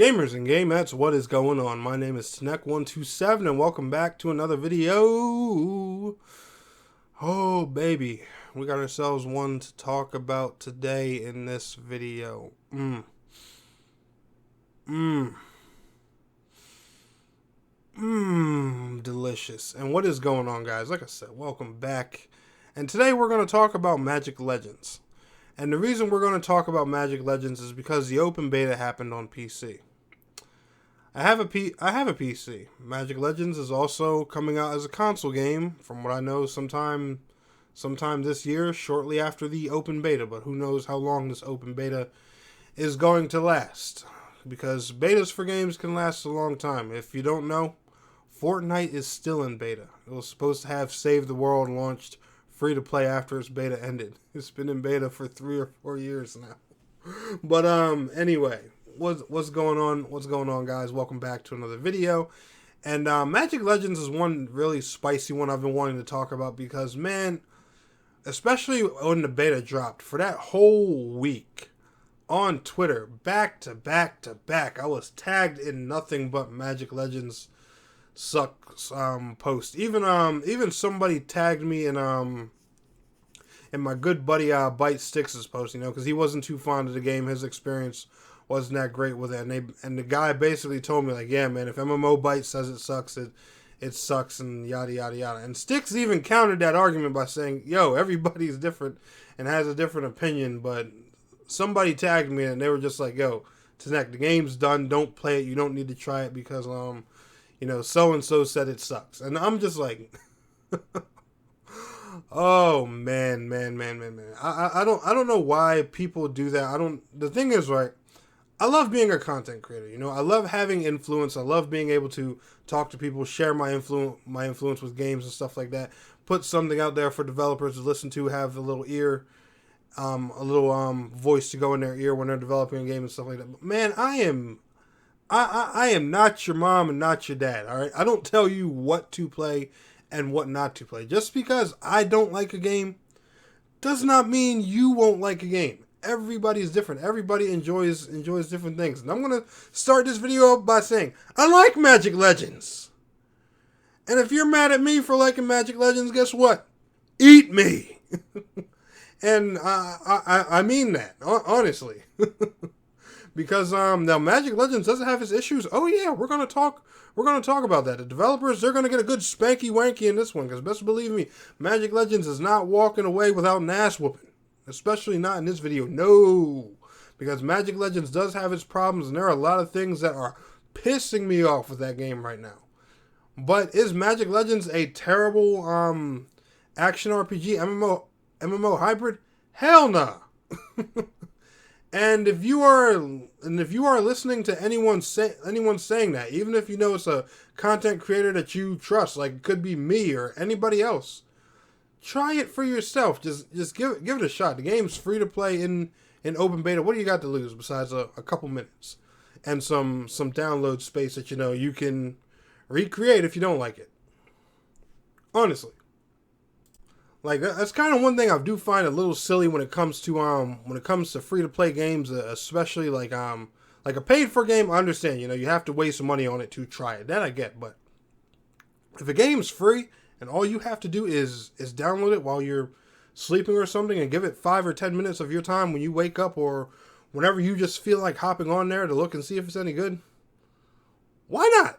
Gamers and gamettes, what is going on? My name is Snek127 and welcome back to another video. Oh baby, we got ourselves one to talk about today in this video. Delicious. And what is going on, guys? Like I said, welcome back. And today we're going to talk about Magic Legends. And the reason we're going to talk about Magic Legends is because the open beta happened on PC. I have a PC. Magic Legends is also coming out as a console game, from what I know, sometime this year, shortly after the open beta. But who knows how long this open beta is going to last. Because betas for games can last a long time. If you don't know, Fortnite is still in beta. It was supposed to have Save the World launched free to play after its beta ended. It's been in beta for 3 or 4 years now. But anyway, what's going on, guys? Welcome back to another video. And Magic Legends is one really spicy one I've been wanting to talk about because, man, especially when the beta dropped, for that whole week on Twitter, back to back, I was tagged in nothing but Magic Legends sucks post. Even somebody tagged me in my good buddy Bite Sticks' post, because he wasn't too fond of the game. His experience wasn't that great with it, and the guy basically told me, like, yeah, man, if MMO Bite says it sucks, it sucks, and yada yada yada. And Sticks even countered that argument by saying, yo, everybody's different and has a different opinion, but somebody tagged me and they were just like, yo, Tanek, the game's done, don't play it, you don't need to try it because so and so said it sucks. And I'm just like oh man. I don't know why people do that. The thing is, right, I love being a content creator. I love having influence. I love being able to talk to people, share my influence with games and stuff like that. Put something out there for developers to listen to, have a little voice to go in their ear when they're developing a game and stuff like that. But man, I am not your mom and not your dad. All right, I don't tell you what to play and what not to play. Just because I don't like a game does not mean you won't like a game. Everybody's different. Everybody enjoys different things. And I'm going to start this video up by saying, I like Magic Legends. And if you're mad at me for liking Magic Legends, guess what? Eat me. And I mean that, honestly. Because now Magic Legends doesn't have its issues. Oh yeah, we're gonna talk about that. The developers, they're gonna get a good spanky wanky in this one, because best believe me, Magic Legends is not walking away without an ass whooping. Especially not in this video. No. Because Magic Legends does have its problems, and there are a lot of things that are pissing me off with that game right now. But is Magic Legends a terrible action RPG MMO hybrid? Hell nah. And if you are listening to anyone saying that, even if you know it's a content creator that you trust, like it could be me or anybody else, try it for yourself. Just give it a shot. The game's free to play in open beta. What do you got to lose besides a couple minutes and some download space that you can recreate if you don't like it? Honestly. Like, that's kind of one thing I do find a little silly when it comes to free to play games, especially like a paid for game. I understand, you have to waste money on it to try it. That I get, but if a game's free and all you have to do is download it while you're sleeping or something and give it 5 or 10 minutes of your time when you wake up or whenever you just feel like hopping on there to look and see if it's any good, why not?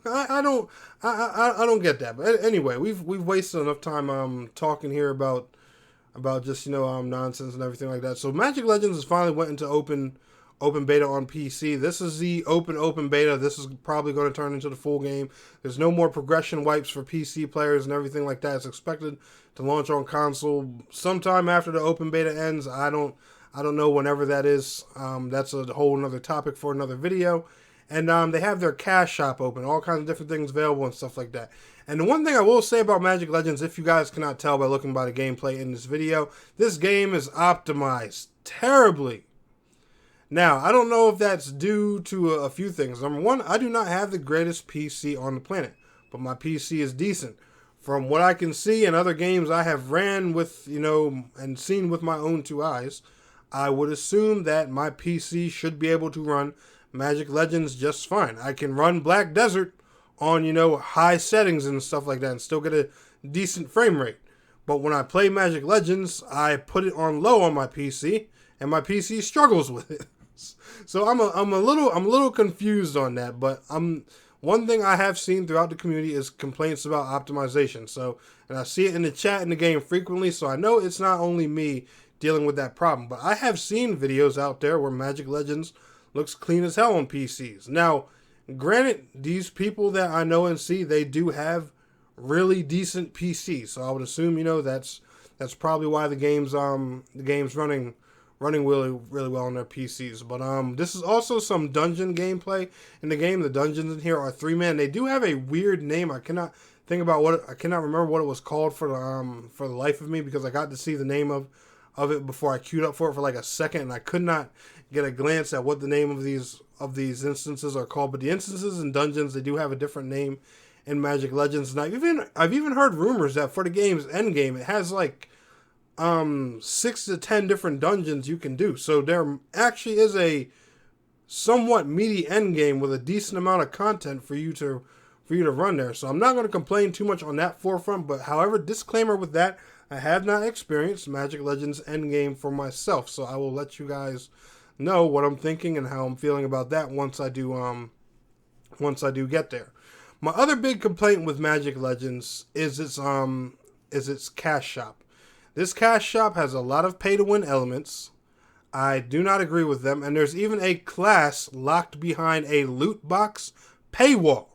I don't get that. But anyway, we've wasted enough time talking here about just nonsense and everything like that. So Magic Legends has finally went into open beta on PC. This is the open beta. This is probably going to turn into the full game. There's no more progression wipes for PC players and everything like that. It's expected to launch on console sometime after the open beta ends. I don't know whenever that is. That's a whole another topic for another video. And they have their cash shop open, all kinds of different things available and stuff like that. And the one thing I will say about Magic Legends, if you guys cannot tell by looking by the gameplay in this video, this game is optimized terribly. Now, I don't know if that's due to a few things. Number one, I do not have the greatest PC on the planet, but my PC is decent. From what I can see in other games I have ran with, and seen with my own 2 eyes, I would assume that my PC should be able to run Magic Legends just fine. I can run Black Desert on, high settings and stuff like that and still get a decent frame rate. But when I play Magic Legends, I put it on low on my PC, and my PC struggles with it. So I'm a little confused on that. But one thing I have seen throughout the community is complaints about optimization. So, and I see it in the chat in the game frequently. So I know it's not only me dealing with that problem. But I have seen videos out there where Magic Legends looks clean as hell on PCs. Now, granted, these people that I know and see, they do have really decent PCs. So I would assume, that's probably why the game's running really well on their PCs. But this is also some dungeon gameplay in the game. The dungeons in here are 3-man. They do have a weird name. I cannot remember what it was called for the life of me, because I got to see the name of it before I queued up for it for like a second, and I could not get a glance at what the name of these instances are called. But the instances and dungeons, they do have a different name in Magic Legends. And I've even heard rumors that for the game's end game, it has like 6 to 10 different dungeons you can do. So there actually is a somewhat meaty end game with a decent amount of content for you to run there. So I'm not going to complain too much on that forefront. But however, disclaimer with that, I have not experienced Magic Legends endgame for myself, so I will let you guys know what I'm thinking and how I'm feeling about that once I do get there. My other big complaint with Magic Legends is its cash shop. This cash shop has a lot of pay-to-win elements. I do not agree with them, and there's even a class locked behind a loot box paywall.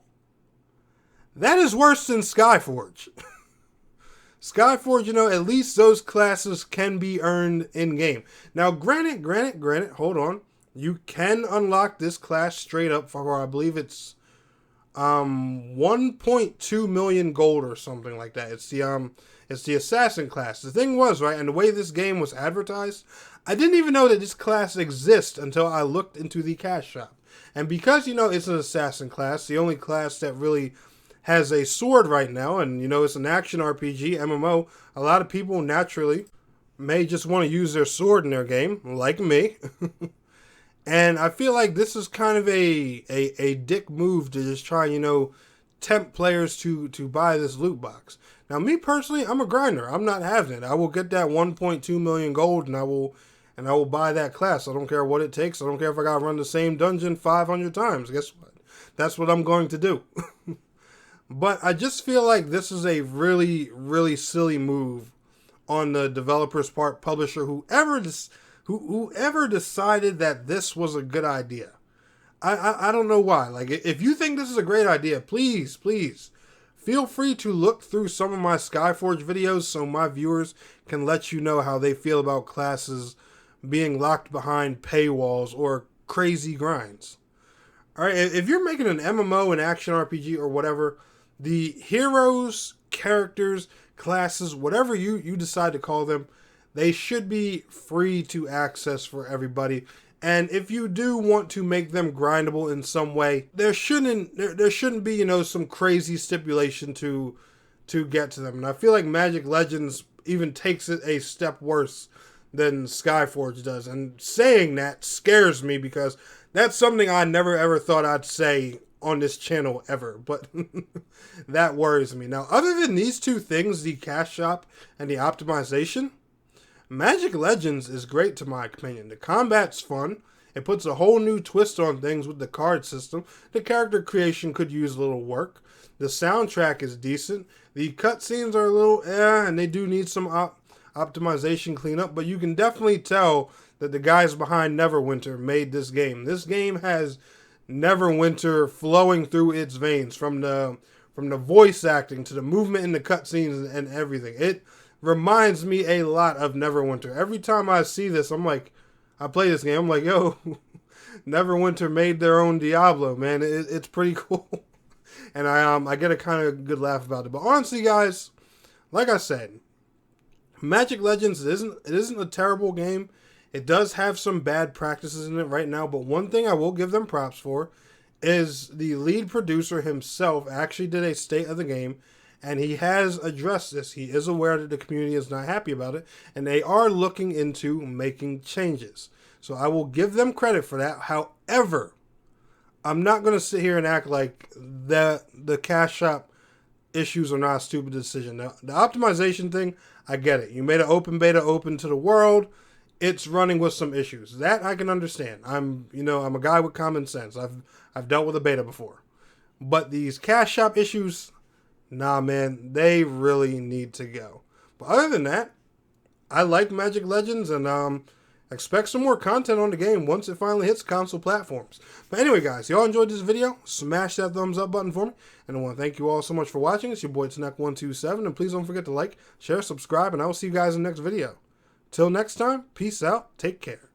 That is worse than Skyforge. Skyforge, at least those classes can be earned in-game. Now, granted, hold on. You can unlock this class straight up for, I believe it's 1.2 million gold or something like that. It's the assassin class. The thing was, right, and the way this game was advertised, I didn't even know that this class exists until I looked into the cash shop. And because, it's an assassin class, the only class that really has a sword right now, and it's an action RPG, MMO, a lot of people naturally may just want to use their sword in their game, like me. And I feel like this is kind of a dick move to just try, tempt players to buy this loot box. Now, me personally, I'm a grinder. I'm not having it. I will get that 1.2 million gold, and I will buy that class. I don't care what it takes. I don't care if I gotta run the same dungeon 500 times. Guess what? That's what I'm going to do. But I just feel like this is a really, really silly move on the developer's part, publisher, whoever decided that this was a good idea. I don't know why. Like, if you think this is a great idea, please feel free to look through some of my Skyforge videos so my viewers can let you know how they feel about classes being locked behind paywalls or crazy grinds. Alright, if you're making an MMO, an action RPG, or whatever, the heroes, characters, classes, whatever you decide to call them, they should be free to access for everybody. And if you do want to make them grindable in some way, there shouldn't be, some crazy stipulation to get to them. And I feel like Magic Legends even takes it a step worse than Skyforge does. And saying that scares me, because that's something I never ever thought I'd say on this channel ever, but that worries me. Now, other than these two things, the cash shop and the optimization, Magic Legends is great to my opinion. The combat's fun. It puts a whole new twist on things with the card system. The character creation could use a little work. The soundtrack is decent. The cutscenes are a little and they do need some optimization cleanup, but you can definitely tell that the guys behind Neverwinter made this game. This game has Neverwinter flowing through its veins, from the voice acting to the movement in the cutscenes and everything. It reminds me a lot of Neverwinter. Every time I see this, I play this game, I'm like, yo, Neverwinter made their own Diablo, man. It's pretty cool. And I get a kind of good laugh about it. But honestly, guys, like I said, Magic Legends, it isn't a terrible game. It does have some bad practices in it right now, but one thing I will give them props for is the lead producer himself actually did a state of the game, and he has addressed this. He is aware that the community is not happy about it, and they are looking into making changes. So I will give them credit for that. However, I'm not going to sit here and act like the cash shop issues are not a stupid decision. Now, the optimization thing, I get it. You made an open beta open to the world. It's running with some issues. That I can understand. I'm a guy with common sense. I've dealt with a beta before. But these cash shop issues, nah, man, they really need to go. But other than that, I like Magic Legends, and expect some more content on the game once it finally hits console platforms. But anyway, guys, y'all enjoyed this video? Smash that thumbs up button for me. And I want to thank you all so much for watching. It's your boy Tnek127, and please don't forget to like, share, subscribe, and I will see you guys in the next video. Till next time, peace out, take care.